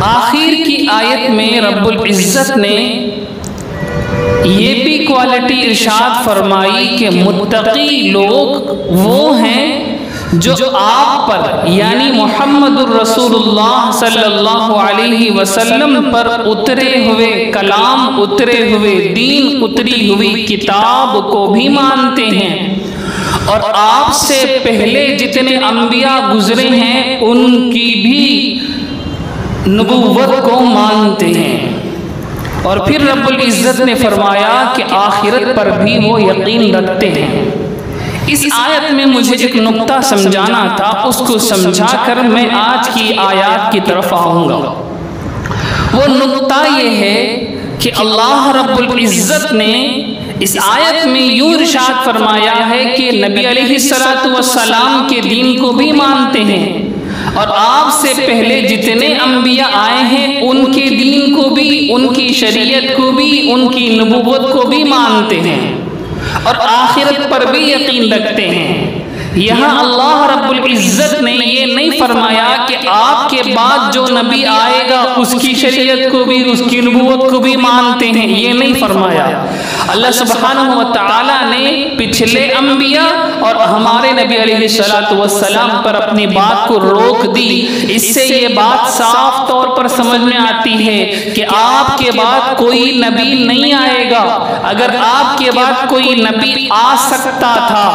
آخر کی آیت میں رب العزت نے یہ بھی کوالٹی ارشاد فرمائی کہ متقی لوگ وہ ہیں جو آپ پر یعنی محمد الرسول اللہ صلی اللہ علیہ وسلم پر اترے ہوئے کلام، اترے ہوئے دین، اتری ہوئی کتاب کو بھی مانتے ہیں، اور آپ سے پہلے جتنے انبیاء گزرے ہیں ان کی بھی نبوت کو مانتے ہیں۔ اور پھر رب العزت نے فرمایا کہ آخرت پر بھی وہ یقین رکھتے ہیں۔ اس آیت میں مجھے ایک نقطہ سمجھانا تھا، اس کو سمجھا کر میں آج کی آیات کی طرف آؤں گا۔ وہ نقطہ یہ ہے کہ اللہ رب العزت نے اس آیت میں یوں ارشاد فرمایا ہے کہ نبی علیہ السلام کے دین کو بھی مانتے ہیں، اور آپ سے پہلے جتنے انبیاء آئے ہیں ان کے دین کو بھی، ان کی شریعت کو بھی، ان کی نبوت کو بھی مانتے ہیں، اور آخرت پر بھی یقین رکھتے ہیں۔ یہاں اللہ رب العزت نے یہ نہیں فرمایا کہ آپ کے بعد جو نبی آئے گا اس کی شریعت کو بھی، اس کی نبوت کو بھی مانتے ہیں، یہ نہیں فرمایا۔ اللہ سبحانہ وتعالی نے پچھلے انبیاء اور ہمارے نبی علیہ السلام پر اپنی بات کو روک دی۔ اس سے یہ بات صاف طور پر سمجھ میں آتی ہے کہ آپ کے بعد کوئی نبی نہیں آئے گا۔ اگر آپ کے بعد کوئی نبی آ سکتا تھا،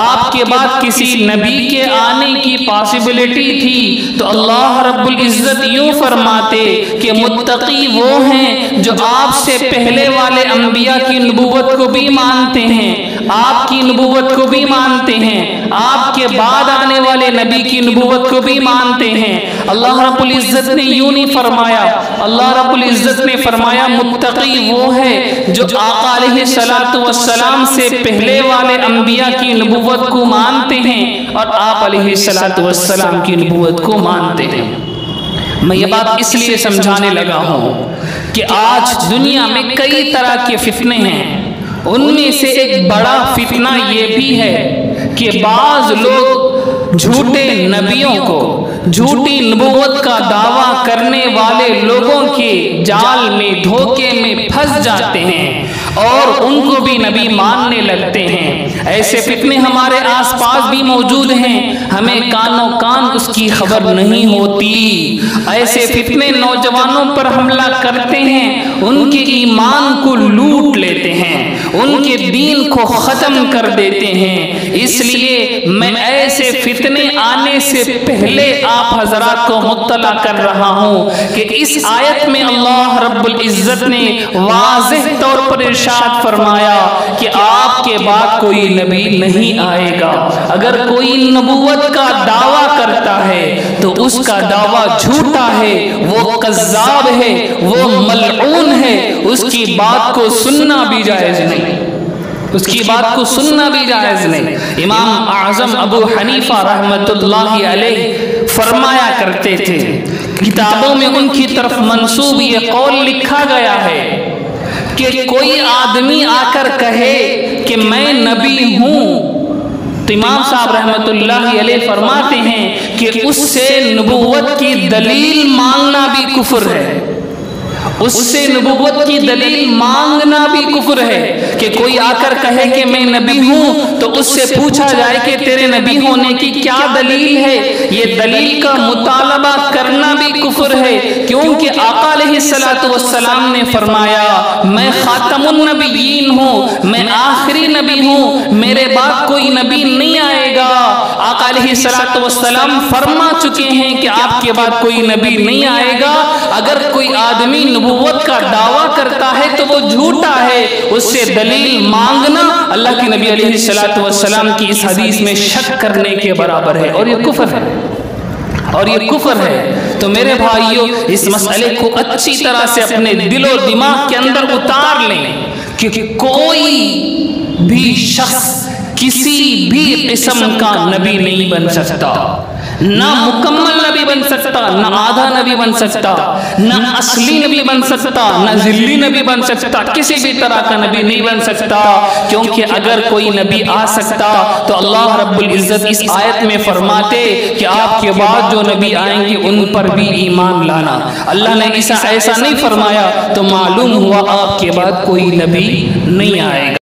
آپ کے بعد کسی نبی کے آنے کی پاسبلٹی تھی، تو اللہ رب العزت یوں فرماتے کہ متقی وہ ہیں جو آپ سے پہلے والے انبیاء کی نبوت کو بھی مانتے ہیں، آپ کی نبوت کو بھی مانتے ہیں، آپ کے بعد آنے والے نبی کی نبوت کو بھی مانتے ہیں۔ اللہ رب العزت نے یوں نہیں فرمایا، اللہ رب العزت نے فرمایا متقی وہ ہے جو آقا علیہ السلام سے پہلے والے انبیاء کی نبوت کو مانتے ہیں اور آپ علیہ السلام کی نبوت کو مانتے ہیں۔ میں یہ بات اس لیے سمجھانے لگا ہوں کہ آج دنیا میں کئی طرح کے فتنے ہیں، ان میں سے ایک بڑا فتنہ یہ بھی ہے کہ بعض لوگ جھوٹے نبیوں کو، جھوٹی نبوت کا دعویٰ کرنے والے لوگوں کے جال میں، دھوکے میں پھنس جاتے ہیں اور ان کو بھی نبی ماننے لگتے ہیں۔ ایسے فتنے ہمارے آس پاس بھی موجود ہیں، ہمیں کانوں کان اس کی خبر نہیں ہوتی۔ ایسے فتنے نوجوانوں پر حملہ کرتے ہیں، ان کے ایمان کو لوٹ لیتے ہیں، ان کے دین کو ختم کر دیتے ہیں۔ اس لیے میں ایسے فتنے آنے سے پہلے آپ حضرات کو مطلع کر رہا ہوں کہ اس آیت میں اللہ رب العزت نے واضح طور پر ارشاد فرمایا کہ آپ کے بعد کوئی نبی نہیں آئے گا۔ اگر کوئی نبوت کا دعویٰ کرتا ہے تو اس کا دعویٰ جھوٹا ہے، وہ کذاب ہے، وہ ملعون ہے، اس کی بات کو سننا بھی جائز نہیں، اس کی بات کو سننا بھی جائز نہیں۔ امام اعظم ابو حنیفہ رحمت اللہ علیہ فرمایا کرتے تھے، کتابوں میں ان کی طرف منسوب یہ قول لکھا گیا ہے کہ کوئی آدمی آ کر کہے کہ میں نبی ہوں، تو امام صاحب رحمت اللہ علیہ فرماتے ہیں کہ اس سے نبوت کی دلیل مانگنا بھی کفر ہے، اس سے نبوت کی دلیل مانگنا بھی کفر ہے۔ کہ کوئی آ کر کہے کہ میں نبی ہوں تو اس سے پوچھا جائے کہ تیرے نبی ہونے کی کیا دلیل ہے، یہ دلیل کا مطالبہ کرنا بھی کفر ہے، کیونکہ آقا علیہ السلام نے فرمایا میں خاتم النبیین ہوں، میں آخری نبی ہوں، میرے بعد کوئی نبی نہیں آئے گا۔ آقا علیہ السلام فرما چکے ہیں کہ آپ کے بعد کوئی نبی نہیں آئے گا۔ اگر کوئی آدمی نبوت کا دعویٰ کرتا ہے تو وہ جھوٹا ہے، اس سے دلیل مانگنا اللہ کے نبی علیہ السلام کی اس حدیث میں شک کرنے کے برابر ہے، اور یہ کفر ہے، اور یہ کفر ہے۔ تو میرے بھائیوں، اس مسئلے کو اچھی طرح سے اپنے دل و دماغ کے اندر اتار لیں کہ کوئی بھی شخص کسی بھی قسم کا نبی نہیں بن سکتا۔ نہ مکمل نبی بن سکتا، نہ آدھا نبی بن سکتا، نہ اصلی نبی بن سکتا، نہ ذلی نبی بن سکتا، کسی بھی طرح کا نبی نہیں بن سکتا، کیونکہ اگر کوئی نبی آ سکتا تو اللہ رب العزت اس آیت میں فرماتے کہ آپ کے بعد جو نبی آئیں گے ان پر بھی ایمان لانا۔ اللہ نے ایسا نہیں فرمایا تو معلوم ہوا آپ کے بعد کوئی نبی نہیں آئے گا۔